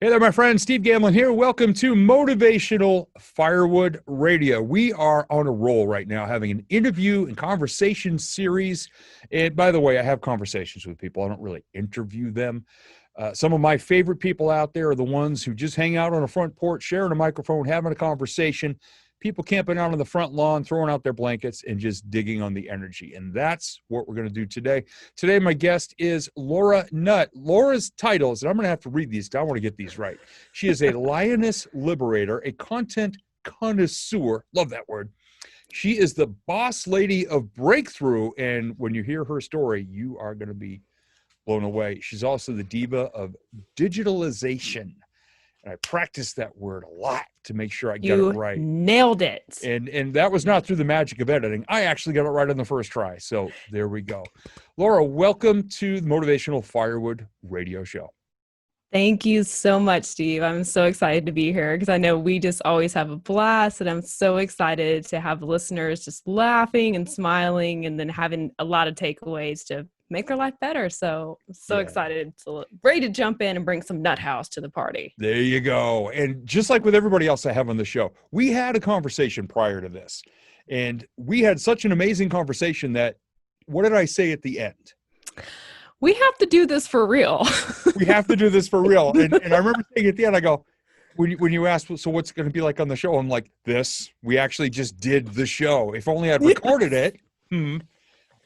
Hey there, my friend. Steve Gamlin here. Welcome to Motivational Firewood Radio. We are on a roll right now, having an interview and conversation series. And by the way, I have conversations with people. I don't really interview them. Some of my favorite people out there are the ones who just hang out on a front porch, sharing a microphone, having a conversation. People camping out on the front lawn, throwing out their blankets, and just digging on the energy. And that's what we're going to do today. Today, my guest is Laura Nutt. Laura's titles, and I'm going to have to read these because I want to get these right. She is a lioness liberator, a content connoisseur. Love that word. She is the boss lady of breakthrough. And when you hear her story, you are going to be blown away. She's also the diva of digitalization. And I practiced that word a lot to make sure I got it right. You nailed it. And that was not through the magic of editing. I actually got it right on the first try. So there we go. Laura, welcome to the Motivational Firewood Radio Show. Thank you so much, Steve. I'm so excited to be here because I know we just always have a blast, and I'm so excited to have listeners just laughing and smiling and then having a lot of takeaways to make their life better. So I'm so excited, ready to jump in and bring some nut house to the party. There you go. And just like with everybody else I have on the show, we had a conversation prior to this, and we had such an amazing conversation that, what did I say at the end? We have to do this for real. We have to do this for real. And I remember saying at the end, I go, when you asked, so what's it going to be like on the show? I'm like, we actually just did the show. If only I'd recorded it. We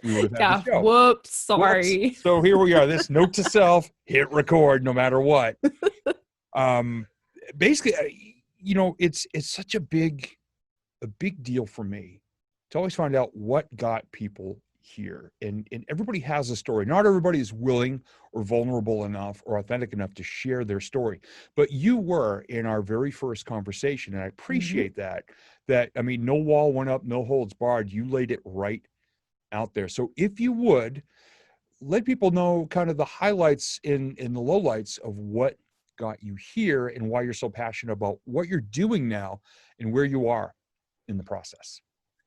would have had the show. Whoops, sorry. Whoops. So here we are. This note to self, hit record no matter what. Basically, it's such a big deal for me to always find out what got people here. And everybody has a story. Not everybody is willing or vulnerable enough or authentic enough to share their story. But you were in our very first conversation, and I appreciate that, I mean, no wall went up, no holds barred. You laid it right out there. So if you would, let people know kind of the highlights in the lowlights of what got you here and why you're so passionate about what you're doing now and where you are in the process.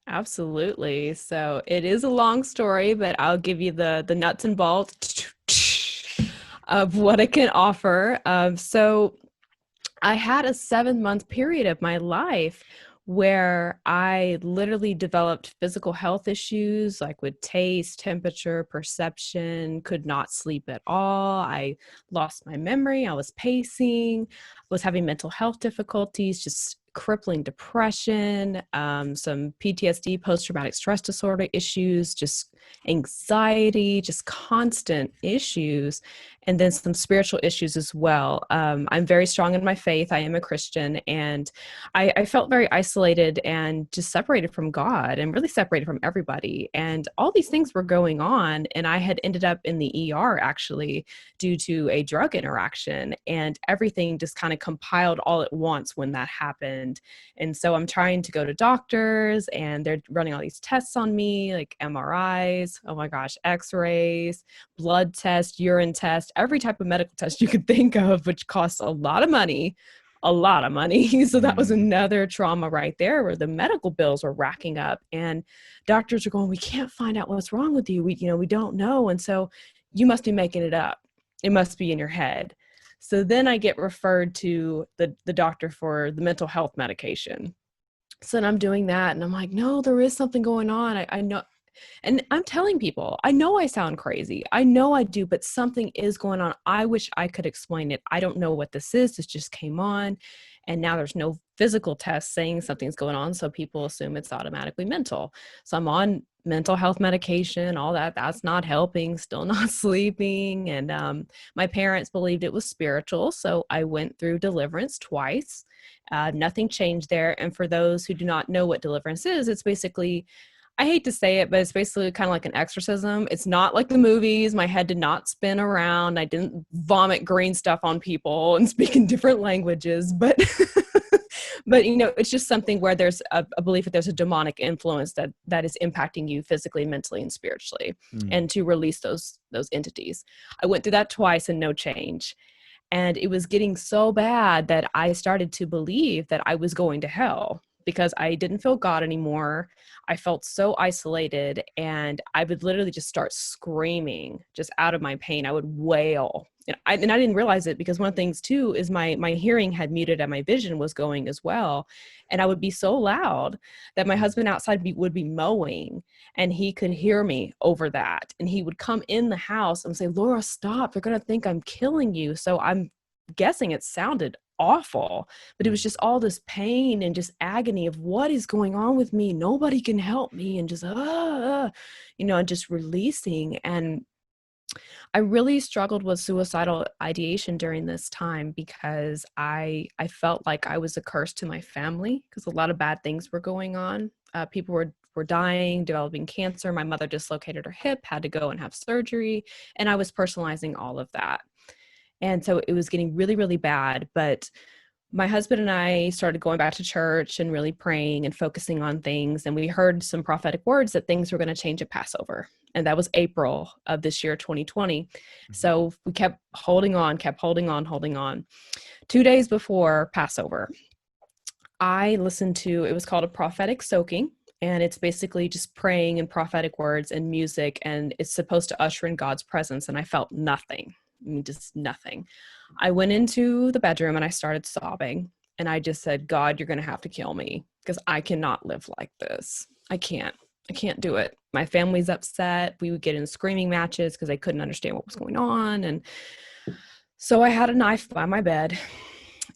Absolutely. So it is a long story, but I'll give you the nuts and bolts of what I can offer. So I had a 7-month period of my life where I literally developed physical health issues like with taste, temperature, perception, could not sleep at all. I lost my memory. I was pacing, was having mental health difficulties, just crippling depression, some PTSD, post-traumatic stress disorder issues, just anxiety, just constant issues, and then some spiritual issues as well. I'm very strong in my faith. I am a Christian, and I felt very isolated and just separated from God and really separated from everybody. And all these things were going on, and I had ended up in the ER actually due to a drug interaction, and everything just kind of compiled all at once when that happened. And so I'm trying to go to doctors, and they're running all these tests on me, like MRIs, oh my gosh, x-rays, blood tests, urine tests, every type of medical test you could think of, which costs a lot of money. So that was another trauma right there, where the medical bills were racking up, and doctors are going, we can't find out what's wrong with you. We don't know. And so you must be making it up. It must be in your head. So then I get referred to the doctor for the mental health medication. So then I'm doing that, and I'm like, no, there is something going on. I know. And I'm telling people, I know I sound crazy. I know I do, but something is going on. I wish I could explain it. I don't know what this is. This just came on. And now there's no physical test saying something's going on. So people assume it's automatically mental. So I'm on mental health medication, all that. That's not helping, still not sleeping. And my parents believed it was spiritual. So I went through deliverance twice. Nothing changed there. And for those who do not know what deliverance is, it's basically, I hate to say it, but it's basically kind of like an exorcism. It's not like the movies. My head did not spin around. I didn't vomit green stuff on people and speak in different languages, but but it's just something where there's a belief that there's a demonic influence that is impacting you physically, mentally, and spiritually, and to release those entities. I went through that twice and no change. And it was getting so bad that I started to believe that I was going to hell, because I didn't feel God anymore. I felt so isolated, and I would literally just start screaming just out of my pain. I would wail. And I didn't realize it, because one of the things too is my hearing had muted and my vision was going as well. And I would be so loud that my husband outside would be mowing, and he could hear me over that. And he would come in the house and say, Laura, stop. They're going to think I'm killing you. So I'm guessing it sounded awful, but it was just all this pain and just agony of what is going on with me. Nobody can help me, and just, and just releasing. And I really struggled with suicidal ideation during this time, because I felt like I was a curse to my family, because a lot of bad things were going on. People were dying, developing cancer. My mother dislocated her hip, had to go and have surgery, and I was personalizing all of that. And so it was getting really, really bad. But my husband and I started going back to church and really praying and focusing on things. And we heard some prophetic words that things were going to change at Passover. And that was April of this year, 2020. So we kept holding on. 2 days before Passover, I listened to, it was called a prophetic soaking. And it's basically just praying and prophetic words and music. And it's supposed to usher in God's presence. And I felt nothing. I mean, just nothing. I went into the bedroom and I started sobbing, and I just said, God, you're going to have to kill me, because I cannot live like this. I can't do it. My family's upset. We would get in screaming matches because they couldn't understand what was going on. And so I had a knife by my bed,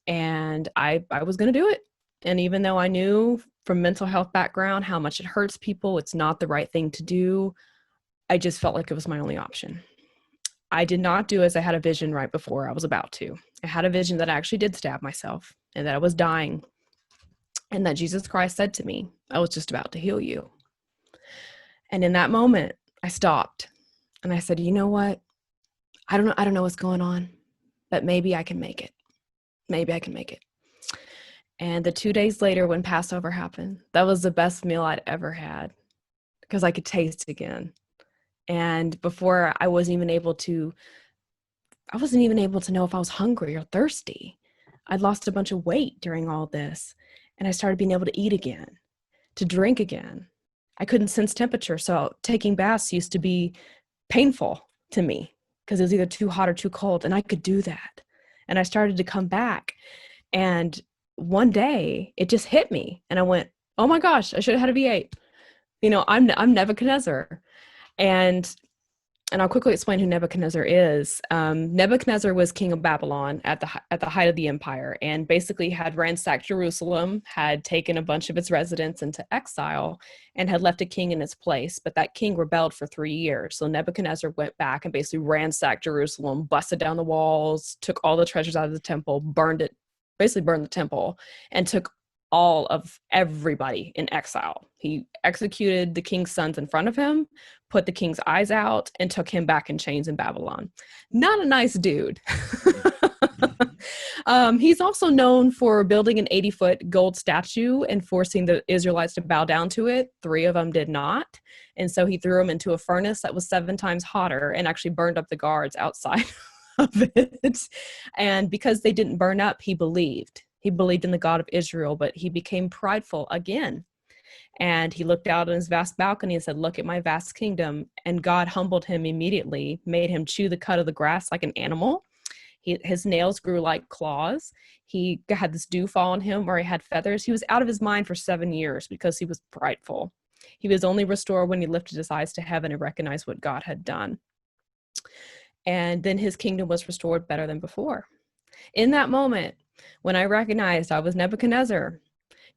and I was going to do it. And even though I knew from mental health background how much it hurts people, it's not the right thing to do, I just felt like it was my only option. I did not do as I had a vision right before I was about to. I had a vision that I actually did stab myself, and that I was dying, and that Jesus Christ said to me, I was just about to heal you. And in that moment, I stopped and I said, you know what? I don't know what's going on, but maybe I can make it. Maybe I can make it. And the 2 days later, when Passover happened, that was the best meal I'd ever had, because I could taste again. And before, I wasn't even able to know if I was hungry or thirsty. I'd lost a bunch of weight during all this, and I started being able to eat again, to drink again. I couldn't sense temperature, so taking baths used to be painful to me, because it was either too hot or too cold, and I could do that. And I started to come back, and one day it just hit me, and I went, oh my gosh, I should have had a V8. I'm Nebuchadnezzar. And I'll quickly explain who Nebuchadnezzar is. Nebuchadnezzar was king of Babylon at the height of the empire, and basically had ransacked Jerusalem, had taken a bunch of its residents into exile, and had left a king in its place. But that king rebelled for 3 years. So Nebuchadnezzar went back and basically ransacked Jerusalem, busted down the walls, took all the treasures out of the temple, burned the temple, and took all of everybody in exile. He executed the king's sons in front of him, put the king's eyes out, and took him back in chains in Babylon. Not a nice dude. He's also known for building an 80-foot gold statue and forcing the Israelites to bow down to it. 3 of them did not. And so he threw them into a furnace that was 7 times hotter and actually burned up the guards outside of it. And because they didn't burn up, he believed. He believed in the God of Israel, but he became prideful again. And he looked out on his vast balcony and said, look at my vast kingdom. And God humbled him immediately, made him chew the cud of the grass like an animal. His nails grew like claws. He had this dew fall on him where he had feathers. He was out of his mind for 7 years because he was prideful. He was only restored when he lifted his eyes to heaven and recognized what God had done. And then his kingdom was restored better than before. In that moment, when I recognized I was Nebuchadnezzar,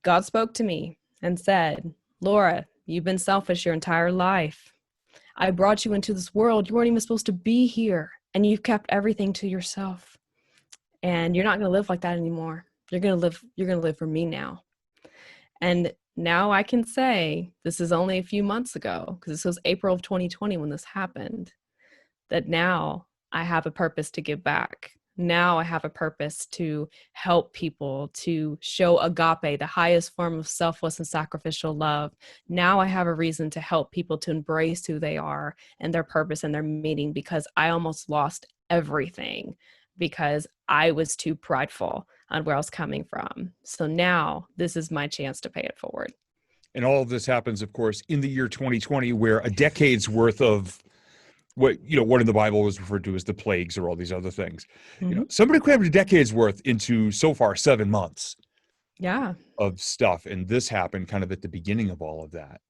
God spoke to me and said, Laura, you've been selfish your entire life. I brought you into this world. You weren't even supposed to be here, and you've kept everything to yourself. And you're not going to live like that anymore. You're going to live for me now. And now I can say, this is only a few months ago, because this was April of 2020 when this happened, that now I have a purpose to give back. Now I have a purpose to help people, to show agape, the highest form of selfless and sacrificial love. Now I have a reason to help people to embrace who they are and their purpose and their meaning, because I almost lost everything because I was too prideful on where I was coming from. So now this is my chance to pay it forward. And all of this happens, of course, in the year 2020, where a decade's worth of what in the Bible was referred to as the plagues or all these other things. Mm-hmm. Somebody crammed a decade's worth into so far 7 months. Yeah. Of stuff, and this happened kind of at the beginning of all of that.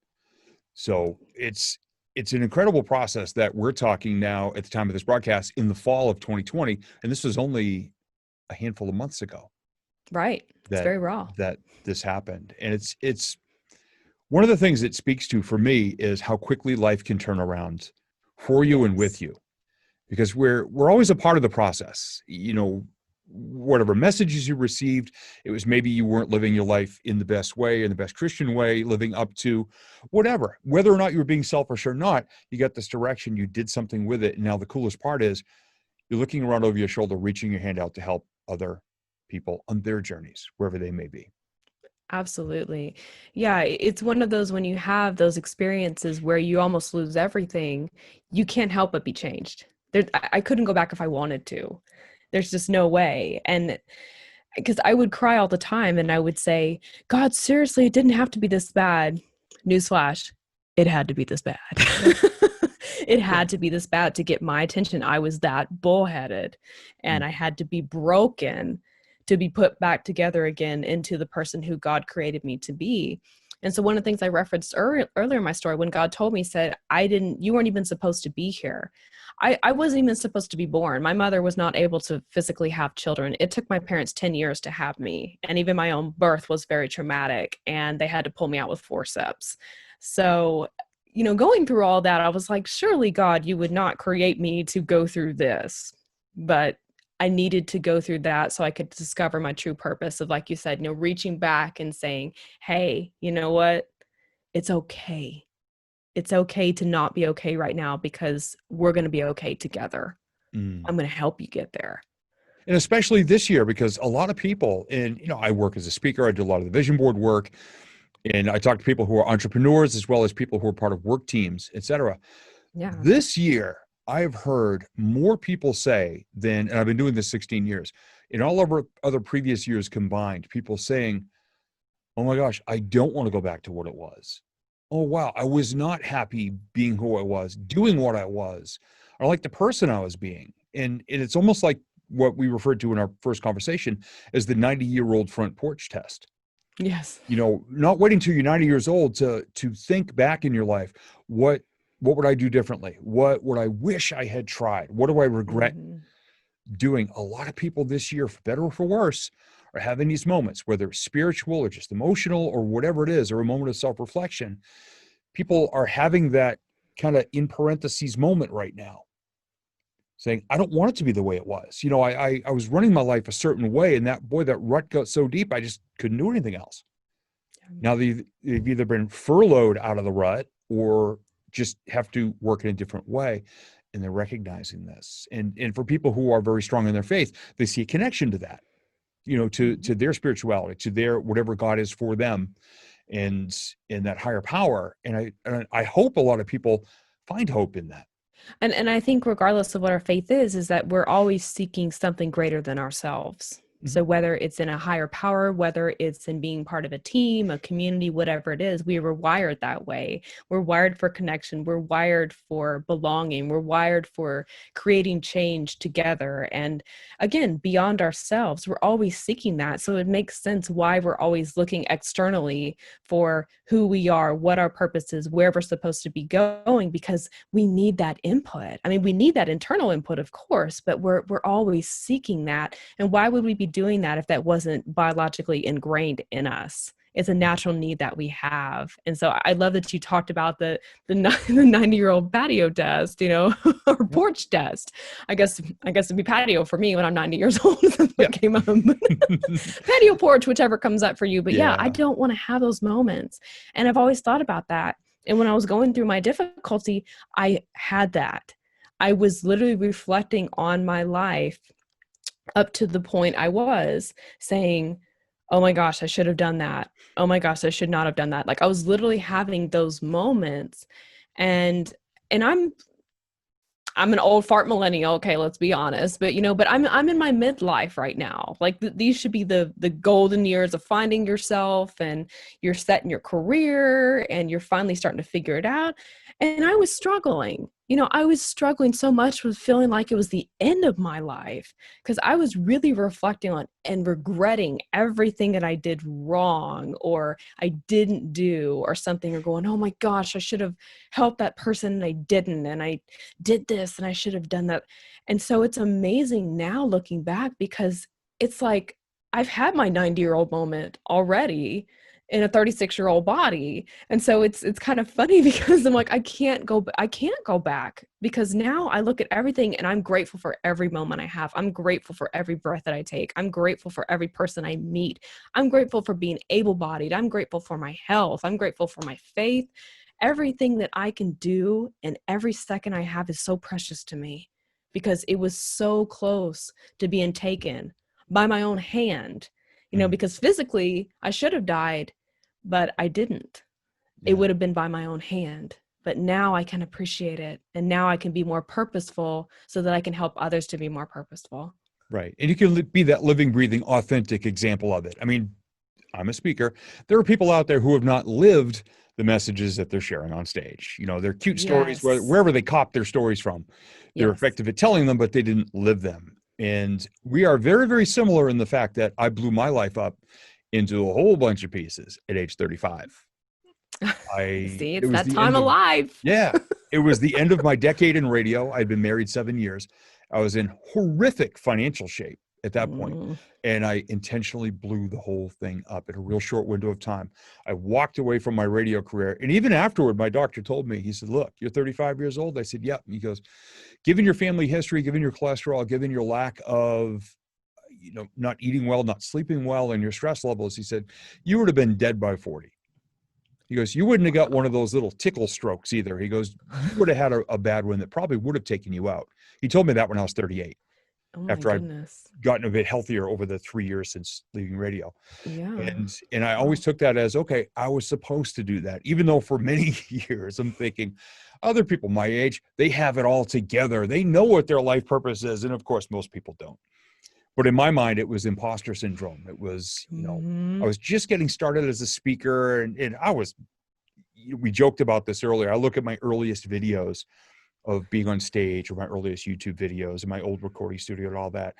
So it's an incredible process that we're talking now at the time of this broadcast in the fall of 2020, and this was only a handful of months ago. Right. It's very raw. That this happened, and it's one of the things it speaks to for me is how quickly life can turn around for you and with you, because we're always a part of the process. Whatever messages you received, it was maybe you weren't living your life in the best way, in the best Christian way, living up to whatever, whether or not you were being selfish or not, you got this direction, you did something with it. And now the coolest part is you're looking around over your shoulder, reaching your hand out to help other people on their journeys, wherever they may be. Absolutely. Yeah. It's one of those, when you have those experiences where you almost lose everything, you can't help but be changed. I couldn't go back if I wanted to. There's just no way. And because I would cry all the time and I would say, God, seriously, it didn't have to be this bad. Newsflash, it had to be this bad. It had to be this bad to get my attention. I was that bullheaded, and I had to be broken to be put back together again into the person who God created me to be. And so one of the things I referenced earlier in my story, when God told me, said, you weren't even supposed to be here. I wasn't even supposed to be born. My mother was not able to physically have children. It took my parents 10 years to have me. And even my own birth was very traumatic, and they had to pull me out with forceps. So, going through all that, I was like, surely God, you would not create me to go through this. But I needed to go through that so I could discover my true purpose of, like you said, reaching back and saying, hey, you know what? It's okay. It's okay to not be okay right now, because we're going to be okay together. I'm going to help you get there. And especially this year, because a lot of people, and I work as a speaker, I do a lot of the vision board work, and I talk to people who are entrepreneurs as well as people who are part of work teams, etc. Yeah. This year, I've heard more people say and I've been doing this 16 years, in all of our other previous years combined, people saying, oh my gosh, I don't want to go back to what it was. Oh, wow, I was not happy being who I was, doing what I was, or like the person I was being. And it's almost like what we referred to in our first conversation as the 90-year-old front porch test. Yes. Not waiting till you're 90 years old to think back in your life, what would I do differently? What would I wish I had tried? What do I regret doing? A lot of people this year, for better or for worse, are having these moments, whether it's spiritual or just emotional or whatever it is, or a moment of self-reflection. People are having that kind of in parentheses moment right now, saying, I don't want it to be the way it was. I was running my life a certain way, and that rut got so deep, I just couldn't do anything else. Now they've either been furloughed out of the rut or just have to work in a different way. And they're recognizing this. And for people who are very strong in their faith, they see a connection to that, to their spirituality, to their whatever God is for them, and in that higher power. And I hope a lot of people find hope in that. And I think regardless of what our faith is that we're always seeking something greater than ourselves. So whether it's in a higher power, whether it's in being part of a team, a community, whatever it is, we were wired that way. We're wired for connection. We're wired for belonging. We're wired for creating change together. And again, beyond ourselves, we're always seeking that. So it makes sense why we're always looking externally for who we are, what our purpose is, where we're supposed to be going, because we need that input. I mean, we need that internal input, of course, but we're always seeking that. And why would we be doing that if that wasn't biologically ingrained in us? It's a natural need that we have. And so I love that you talked about the 90-year-old patio test, or porch test. I guess it'd be patio for me when I'm 90 years old. Came up. Patio, porch, whichever comes up for you. But yeah, I don't want to have those moments. And I've always thought about that. And when I was going through my difficulty, I had that. I was literally reflecting on my life up to the point I was saying, oh my gosh, I should have done that. Oh my gosh, I should not have done that. Like I was literally having those moments, and I'm an old fart millennial. Okay, let's be honest. But but I'm in my midlife right now. Like these should be the golden years of finding yourself, and you're set in your career, and you're finally starting to figure it out. And I was struggling. I was struggling so much with feeling like it was the end of my life, because I was really reflecting on and regretting everything that I did wrong or I didn't do or something, or going, oh my gosh, I should have helped that person and I didn't. And I did this and I should have done that. And so it's amazing now looking back, because it's like I've had my 90-year-old moment already in a 36-year-old body. And so it's kind of funny because I'm like, I can't go back, because now I look at everything and I'm grateful for every moment I have. I'm grateful for every breath that I take. I'm grateful for every person I meet. I'm grateful for being able-bodied. I'm grateful for my health. I'm grateful for my faith. Everything that I can do and every second I have is so precious to me, because it was so close to being taken by my own hand, because physically I should have died, but I didn't. It would have been by my own hand. But now I can appreciate it. And now I can be more purposeful so that I can help others to be more purposeful. Right. And you can be that living, breathing, authentic example of it. I mean, I'm a speaker. There are people out there who have not lived the messages that they're sharing on stage. They're cute stories, Yes. wherever they cop their stories from. They're effective at telling them, but they didn't live them. And we are very, very similar in the fact that I blew my life up into a whole bunch of pieces at age 35. See, It it's was that the time end of, alive. yeah, it was the end of my decade in radio. I'd been married 7 years. I was in horrific financial shape at that point, and I intentionally blew the whole thing up in a real short window of time. I walked away from my radio career, and even afterward, my doctor told me, he said, look, you're 35 years old. I said, yep. He goes, given your family history, given your cholesterol, given your lack of not eating well, not sleeping well, and your stress levels, he said, you would have been dead by 40. He goes, you wouldn't have got one of those little tickle strokes either. He goes, you would have had a bad one that probably would have taken you out. He told me that when I was 38, Oh my after I'd goodness. gotten a bit healthier over the 3 years since leaving radio. Yeah. And I always took that as, okay, I was supposed to do that. Even though for many years I'm thinking other people my age, they have it all together. They know what their life purpose is. And of course, most people don't. But in my mind, it was imposter syndrome. It was, I was just getting started as a speaker, and we joked about this earlier. I look at my earliest videos of being on stage, or my earliest YouTube videos and my old recording studio and all that.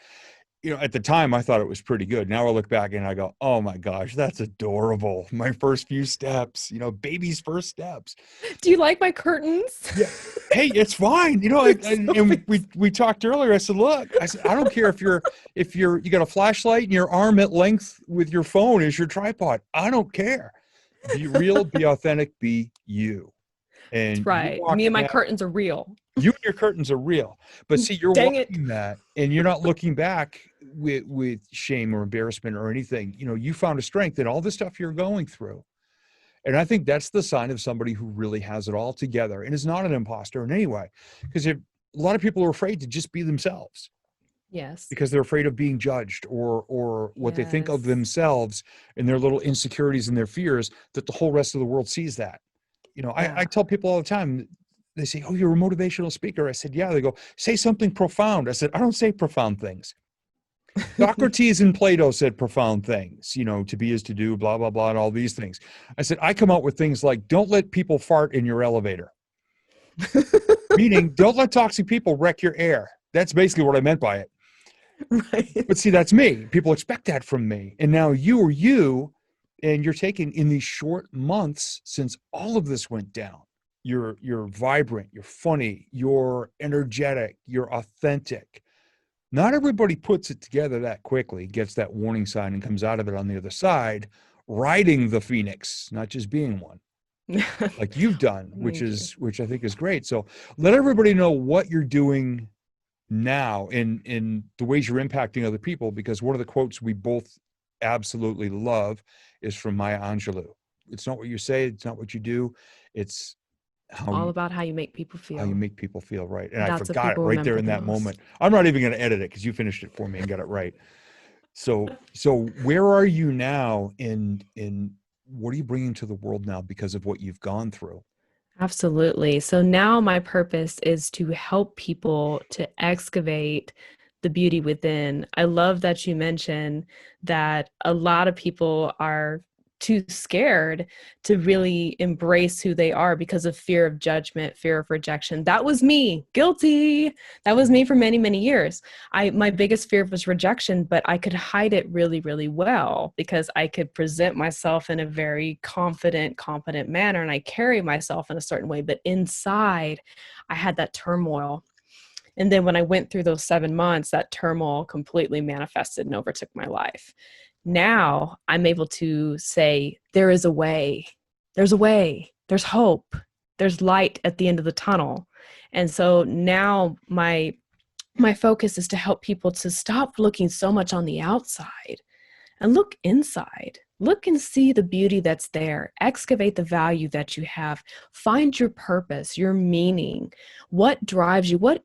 At the time I thought it was pretty good. Now I look back and I go, oh my gosh, that's adorable. My first few steps, baby's first steps. Do you like my curtains? Yeah. Hey, it's fine. And we talked earlier. I said, look, I don't care if you got a flashlight and your arm at length with your phone is your tripod. I don't care. Be real, be authentic, be you. And That's right. Me and my curtains are real. You and your curtains are real. But see, you're Dang walking that, and you're not looking back with shame or embarrassment or anything. You found a strength in all the stuff you're going through. And I think that's the sign of somebody who really has it all together and is not an imposter in any way. Because a lot of people are afraid to just be themselves. Yes. Because they're afraid of being judged or what they think of themselves and their little insecurities and their fears, that the whole rest of the world sees that. I tell people all the time, they say, oh, you're a motivational speaker. I said, yeah. They go, say something profound. I said, I don't say profound things. Socrates and Plato said profound things, to be is to do, blah, blah, blah, and all these things. I said, I come out with things like, don't let people fart in your elevator. Meaning, don't let toxic people wreck your air. That's basically what I meant by it. Right. But see, that's me. People expect that from me. And now you are you, and you're taking in these short months since all of this went down. You're vibrant, you're funny, you're energetic, you're authentic. Not everybody puts it together that quickly, gets that warning sign and comes out of it on the other side, riding the phoenix, not just being one. Like you've done, which I think is great. So let everybody know what you're doing now in the ways you're impacting other people, because one of the quotes we both absolutely love is from Maya Angelou. It's not what you say, it's not what you do, it's all about how you make people feel. How you make people feel, right. And That's I forgot it right there in that moment. I'm not even going to edit it because you finished it for me and got it right. So where are you now in what are you bringing to the world now because of what you've gone through? Absolutely. So now my purpose is to help people to excavate the beauty within. I love that you mentioned that a lot of people are too scared to really embrace who they are because of fear of judgment, fear of rejection. That was me. Guilty. That was me for many, many years. My biggest fear was rejection, but I could hide it really, really well because I could present myself in a very confident, competent manner, and I carry myself in a certain way. But inside, I had that turmoil. And then when I went through those 7 months, that turmoil completely manifested and overtook my life. Now I'm able to say, there is a way. There's a way. There's hope. There's light at the end of the tunnel. And so now my focus is to help people to stop looking so much on the outside and look inside. Look and see the beauty that's there. Excavate the value that you have. Find your purpose, your meaning. What drives you? What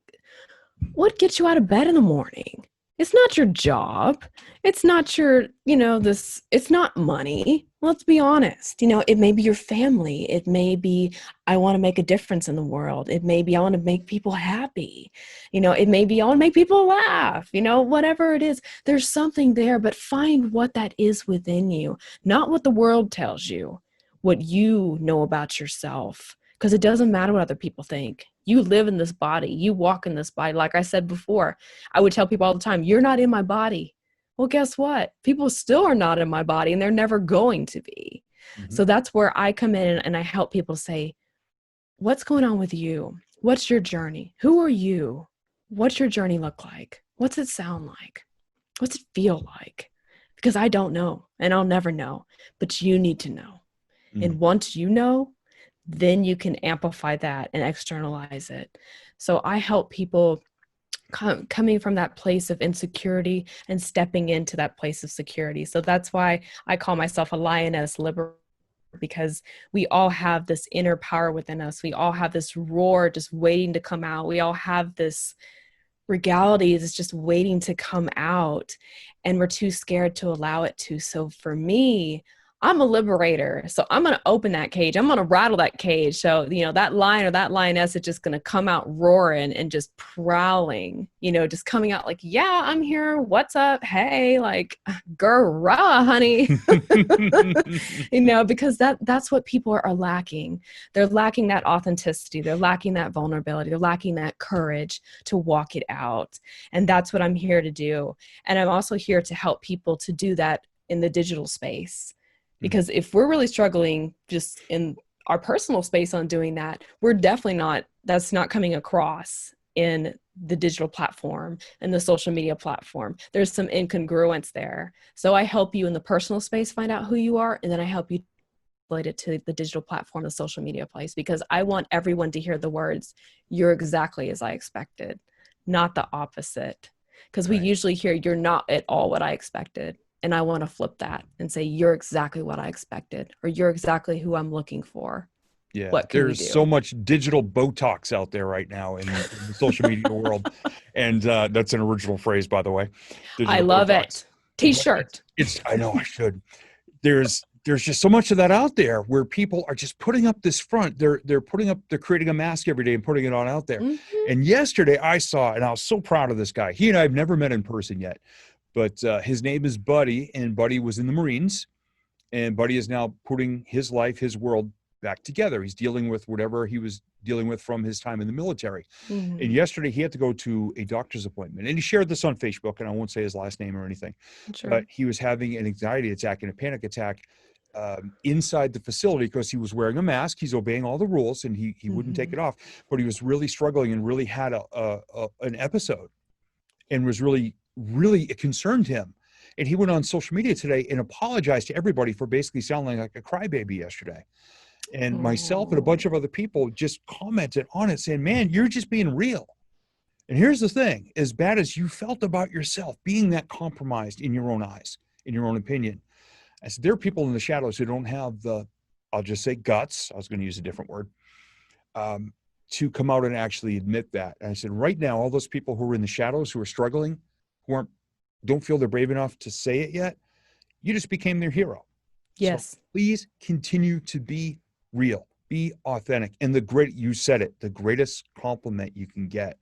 gets you out of bed in the morning? It's not your job. It's not your, it's not money. Let's be honest. It may be your family. It may be, I want to make a difference in the world. It may be, I want to make people happy. It may be, I want to make people laugh, whatever it is. There's something there, but find what that is within you, not what the world tells you, what you know about yourself. Because it doesn't matter what other people think. You live in this body. You walk in this body. Like I said before, I would tell people all the time, you're not in my body. Well, guess what? People still are not in my body, and they're never going to be. Mm-hmm. So that's where I come in and I help people say, what's going on with you? What's your journey? Who are you? What's your journey look like? What's it sound like? What's it feel like? Because I don't know, and I'll never know, but you need to know. Mm. And once you know, then you can amplify that and externalize it. So I help people coming from that place of insecurity and stepping into that place of security. So that's why I call myself a lioness liberator, because we all have this inner power within us. We all have this roar just waiting to come out. We all have this regality is just waiting to come out, and we're too scared to allow it to. So for me, I'm a liberator. So I'm going to open that cage. I'm going to rattle that cage. So, that lion or that lioness is just going to come out roaring and just prowling, just coming out like, yeah, I'm here. What's up? Hey, like, girl, honey, because that's what people are lacking. They're lacking that authenticity. They're lacking that vulnerability. They're lacking that courage to walk it out. And that's what I'm here to do. And I'm also here to help people to do that in the digital space. Because if we're really struggling just in our personal space on doing that, we're definitely that's not coming across in the digital platform and the social media platform. There's some incongruence there. So I help you in the personal space find out who you are, and then I help you relate it to the digital platform, the social media place, because I want everyone to hear the words, you're exactly as I expected, not the opposite. Because we usually hear, you're not at all what I expected. And I want to flip that and say, you're exactly what I expected, or you're exactly who I'm looking for. Yeah, What can we there's do? so much digital Botox out there right now in the social media world. And that's an original phrase, by the way. Digital I love Botox. it. T-shirt. I know I should. There's just so much of that out there where people are just putting up this front. They're creating a mask every day and putting it on out there. Mm-hmm. And yesterday I saw, and I was so proud of this guy. He and I have never met in person yet. But his name is Buddy, and Buddy was in the Marines, and Buddy is now putting his life, his world back together. He's dealing with whatever he was dealing with from his time in the military. Mm-hmm. And yesterday he had to go to a doctor's appointment, and he shared this on Facebook, and I won't say his last name or anything, but he was having an anxiety attack and a panic attack inside the facility because he was wearing a mask. He's obeying all the rules, and he wouldn't take it off, but he was really struggling and really had an episode, and was really it concerned him. And he went on social media today and apologized to everybody for basically sounding like a crybaby yesterday. And myself and a bunch of other people just commented on it saying, man, you're just being real. And here's the thing, as bad as you felt about yourself being that compromised in your own eyes, in your own opinion, I said, there are people in the shadows who don't have the, I'll just say guts, I was going to use a different word, to come out and actually admit that. And I said, right now, all those people who are in the shadows, who are struggling, who don't feel they're brave enough to say it yet, you just became their hero. Yes. So please continue to be real. Be authentic. And you said it, the greatest compliment you can get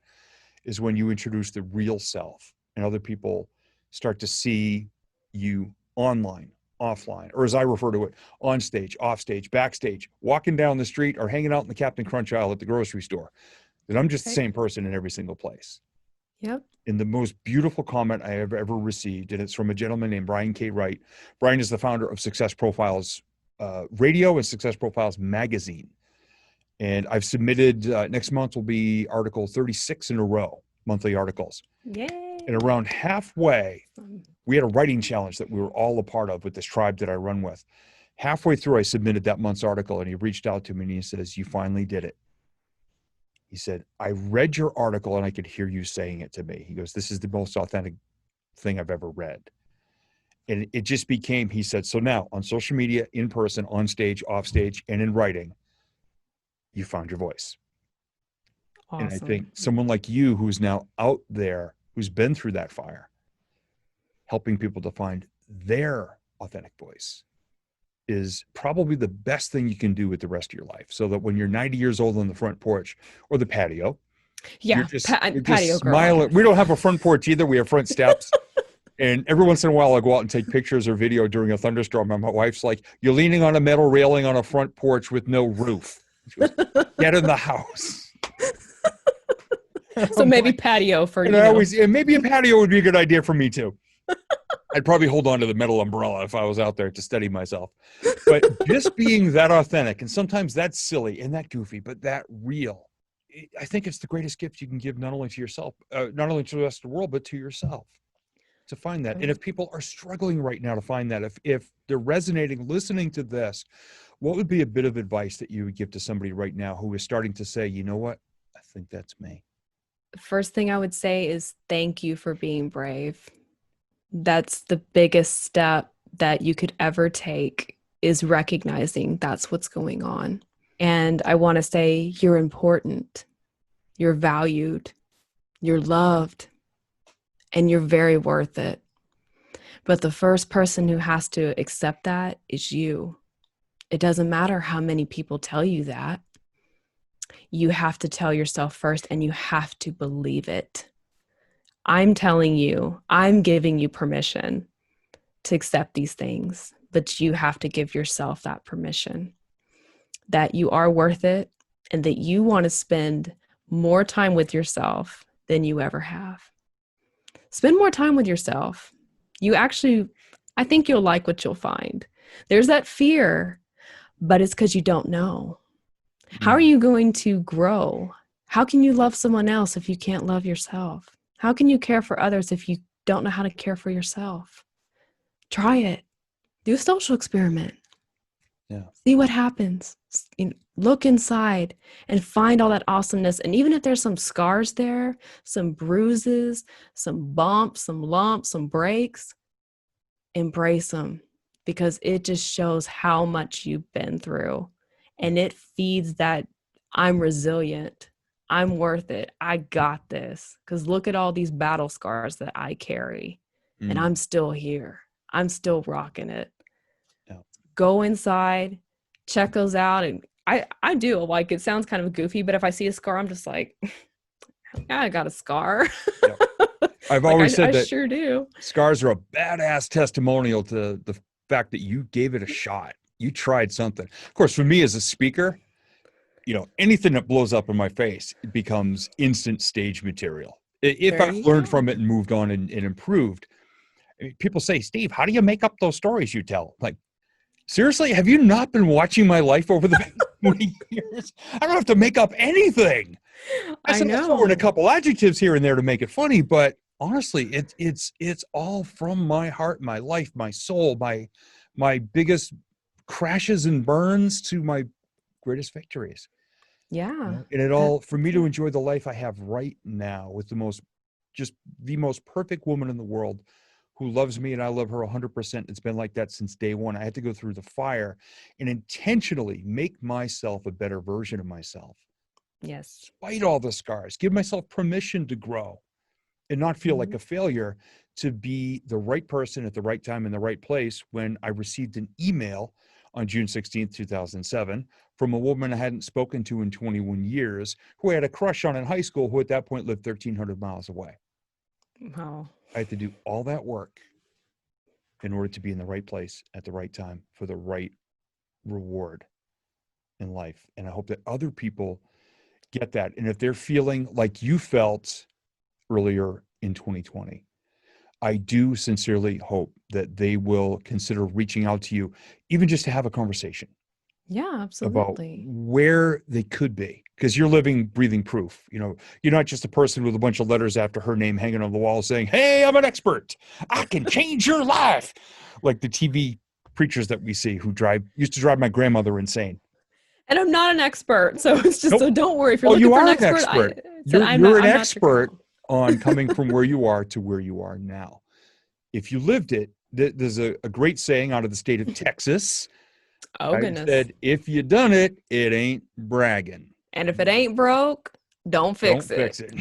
is when you introduce the real self and other people start to see you online, offline, or as I refer to it, on stage, off stage, backstage, walking down the street, or hanging out in the Captain Crunch aisle at the grocery store. That I'm just the same person in every single place. Yep. And the most beautiful comment I have ever received, and it's from a gentleman named Brian K. Wright. Brian is the founder of Success Profiles Radio and Success Profiles Magazine. And I've submitted, next month will be article 36 in a row, monthly articles. Yay. And around halfway, we had a writing challenge that we were all a part of with this tribe that I run with. Halfway through, I submitted that month's article, and he reached out to me and he says, "You finally did it." He said, "I read your article and I could hear you saying it to me." He goes, "This is the most authentic thing I've ever read." And it just became, he said, "So now on social media, in person, on stage, off stage, and in writing, you found your voice." Awesome. And I think someone like you, who's now out there, who's been through that fire, helping people to find their authentic voice, is probably the best thing you can do with the rest of your life. So that when you're 90 years old on the front porch or the patio, yeah, you're patio just girl, smiling. We don't have a front porch either. We have front steps. And every once in a while, I'll go out and take pictures or video during a thunderstorm. And my wife's like, "You're leaning on a metal railing on a front porch with no roof. She goes, get in the house." So maybe patio for you. And maybe a patio would be a good idea for me too. I'd probably hold on to the metal umbrella if I was out there to steady myself. But just being that authentic, and sometimes that's silly and that goofy, but that real, I think it's the greatest gift you can give, not only to yourself, not only to the rest of the world, but to yourself, to find that. And if people are struggling right now to find that, if they're resonating, listening to this, what would be a bit of advice that you would give to somebody right now who is starting to say, "You know what? I think that's me"? First thing I would say is thank you for being brave. That's the biggest step that you could ever take, is recognizing that's what's going on. And I want to say you're important, you're valued, you're loved, and you're very worth it. But the first person who has to accept that is you. It doesn't matter how many people tell you that. You have to tell yourself first, and you have to believe it. I'm telling you, I'm giving you permission to accept these things, but you have to give yourself that permission that you are worth it and that you want to spend more time with yourself than you ever have. Spend more time with yourself. I think you'll like what you'll find. There's that fear, but it's because you don't know. How are you going to grow? How can you love someone else if you can't love yourself? How can you care for others if you don't know how to care for yourself? Try it. Do a social experiment. Yeah. See what happens. Look inside and find all that awesomeness. And even if there's some scars there, some bruises, some bumps, some lumps, some breaks, embrace them, because it just shows how much you've been through. And it feeds that I'm resilient. I'm worth it. I got this. Because look at all these battle scars that I carry. And I'm still here. I'm still rocking it. Yeah. Go inside, check those out. And I do. Like, it sounds kind of goofy, but if I see a scar, I'm just like, yeah, I got a scar. Yeah. I've always said that I sure do. Scars are a badass testimonial to the fact that you gave it a shot. You tried something. Of course, for me as a speaker, anything that blows up in my face, it becomes instant stage material. If I've learned from it and moved on and improved. I mean, people say, "Steve, how do you make up those stories you tell?" Like, seriously, have you not been watching my life over the past 20 years? I don't have to make up anything. I throw in a couple adjectives here and there to make it funny, but honestly, it's all from my heart, my life, my soul, my biggest crashes and burns to my greatest victories. Yeah. And it all, for me to enjoy the life I have right now with the most perfect woman in the world who loves me and I love her 100%. It's been like that since day one. I had to go through the fire and intentionally make myself a better version of myself. Yes. Despite all the scars, give myself permission to grow and not feel like a failure, to be the right person at the right time in the right place. When I received an email on June 16th, 2007, from a woman I hadn't spoken to in 21 years, who I had a crush on in high school, who at that point lived 1,300 miles away. Wow. I had to do all that work in order to be in the right place at the right time for the right reward in life. And I hope that other people get that. And if they're feeling like you felt earlier in 2020, I do sincerely hope that they will consider reaching out to you, even just to have a conversation. Yeah, About absolutely. where they could be, because you're living, breathing proof. You're not just a person with a bunch of letters after her name hanging on the wall saying, "Hey, I'm an expert. I can change your life," like the TV preachers that we see who used to drive my grandmother insane. And I'm not an expert, so it's just, Nope. so don't worry if you're Oh, looking you for an are an expert. expert. I'm You're not. an I'm not your expert girl. on coming from where you are to where you are now. If you lived it, there's a great saying out of the state of Texas. Oh I goodness. said, if you done it, it ain't bragging. And if it ain't broke, don't Don't fix it. fix it.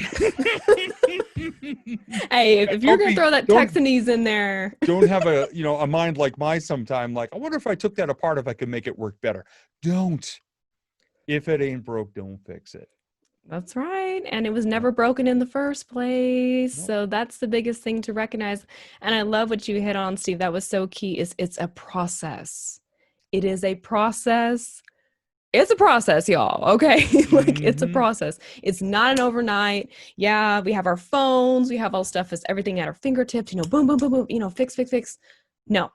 Hey, if you're gonna throw that don't Texanese in there, don't have a mind like mine sometime. Like, I wonder if I took that apart, if I could make it work better. Don't. If it ain't broke, don't fix it. that's right. And it was never broken in the first place. Nope. So that's the biggest thing to recognize. And I love what you hit on, Steve. That was so key. Is it's a process. It is a process. It's a process, y'all. Okay. Like, it's a Mm-hmm. process. It's not an overnight. Yeah, we have our phones, we have all stuff, as everything at our fingertips, boom, boom, boom, boom, fix, fix, fix. No,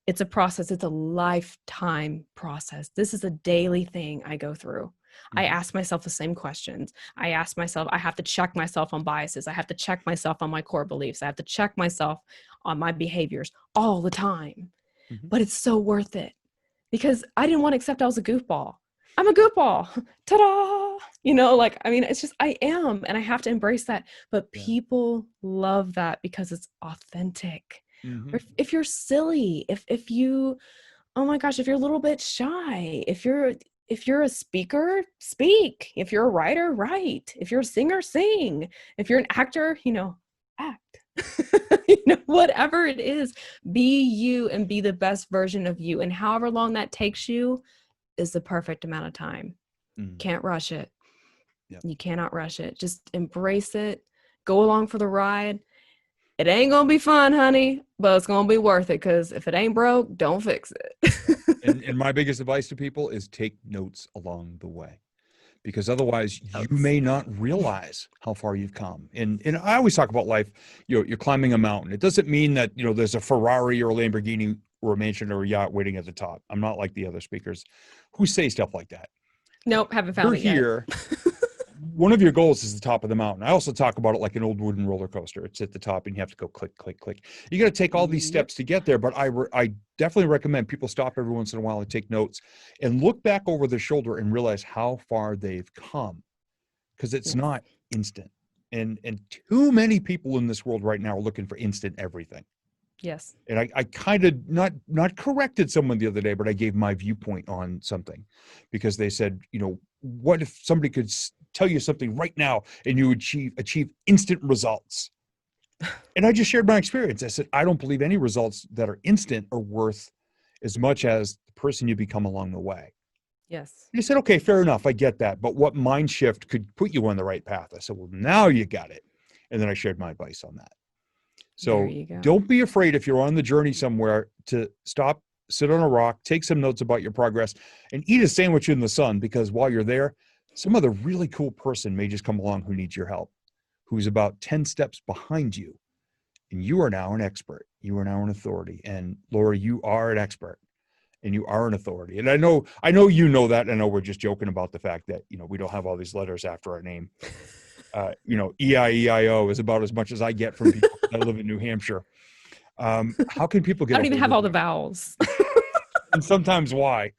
it's a process. It's a lifetime process. This is a daily thing I go through. I Mm-hmm. ask myself the same questions. I ask myself, I have to check myself on biases. I have to check myself on my core beliefs. I have to check myself on my behaviors all the time. Mm-hmm. But it's so worth it, because I didn't want to accept I was a goofball. I'm a goofball. Ta-da! It's just, I am, and I have to embrace that. But Yeah. people love that because it's authentic. Mm-hmm. Or if you're silly, if you, oh my gosh, if you're a little bit shy, if you're a speaker, speak. If you're a writer, write. If you're a singer, sing. If you're an actor, act. Whatever it is, be you and be the best version of you. And however long that takes you is the perfect amount of time. Mm-hmm. Can't rush it. Yep. You cannot rush it. Just embrace it. Go along for the ride. It ain't gonna be fun, honey, but it's gonna be worth it, because if it ain't broke, don't fix it. And my biggest advice to people is take notes along the way, because otherwise you may not realize how far you've come. And I always talk about life. You're climbing a mountain. It doesn't mean that there's a Ferrari or a Lamborghini or a mansion or a yacht waiting at the top. I'm not like the other speakers who say stuff like that. Nope, haven't found it yet. You're here. One of your goals is the top of the mountain. I also talk about it like an old wooden roller coaster. It's at the top and you have to go click, click, click. You got to take all these steps to get there. But I definitely recommend people stop every once in a while and take notes and look back over their shoulder and realize how far they've come, because it's not instant. And too many people in this world right now are looking for instant everything. Yes. And I kind of not corrected someone the other day, but I gave my viewpoint on something, because they said, what if somebody could tell you something right now and you achieve instant results? And I just shared my experience. I said, I don't believe any results that are instant are worth as much as the person you become along the way. Yes. And he said, okay, fair enough. I get that. But what mind shift could put you on the right path? I said, well, now you got it. And then I shared my advice on that. So don't be afraid, if you're on the journey somewhere, to stop, sit on a rock, take some notes about your progress, and eat a sandwich in the sun, because while you're there, some other really cool person may just come along who needs your help, who's about 10 steps behind you. And you are now an expert. You are now an authority. And Laura, you are an expert and you are an authority. And I know you know that. I know we're just joking about the fact that, we don't have all these letters after our name. EIEIO is about as much as I get from people. I live in New Hampshire. How can people get? I don't even have all the vowels. And sometimes why?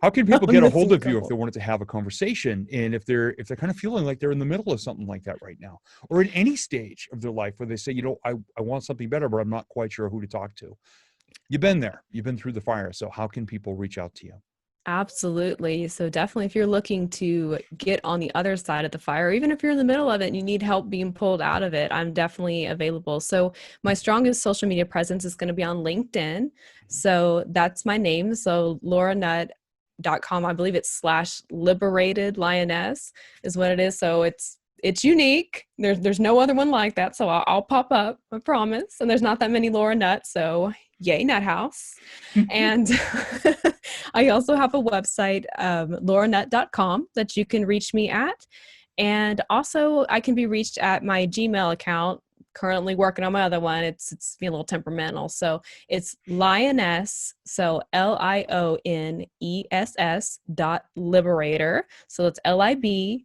How can people get a hold of you if they wanted to have a conversation, and if they're kind of feeling like they're in the middle of something like that right now, or in any stage of their life where they say, I want something better, but I'm not quite sure who to talk to? You've been there. You've been through the fire. So how can people reach out to you? Absolutely. So definitely if you're looking to get on the other side of the fire, even if you're in the middle of it and you need help being pulled out of it, I'm definitely available. So my strongest social media presence is going to be on LinkedIn. So that's my name. So lauranutt.com. I believe it's slash liberated lioness is what it is. So it's unique. There's no other one like that. So I'll pop up, I promise. And there's not that many Laura Nutt. So yay, Nut House. And I also have a website, lauranutt.com, that you can reach me at. And also, I can be reached at my Gmail account. Currently working on my other one. It's being a little temperamental. So it's lioness, so LIONESS.liberator. So it's LIBERATOR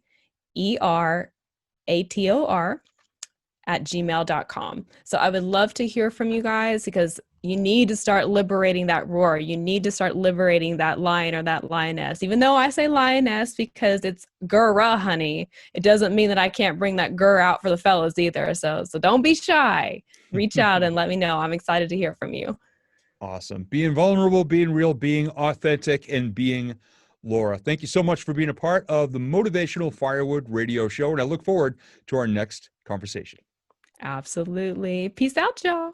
at gmail.com. So I would love to hear from you guys because you need to start liberating that roar. You need to start liberating that lion or that lioness. Even though I say lioness because it's girl, honey, it doesn't mean that I can't bring that girl out for the fellas either. So don't be shy. Reach out and let me know. I'm excited to hear from you. Awesome. Being vulnerable, being real, being authentic, and being Laura. Thank you so much for being a part of the Motivational Firewood Radio Show. And I look forward to our next conversation. Absolutely. Peace out, y'all.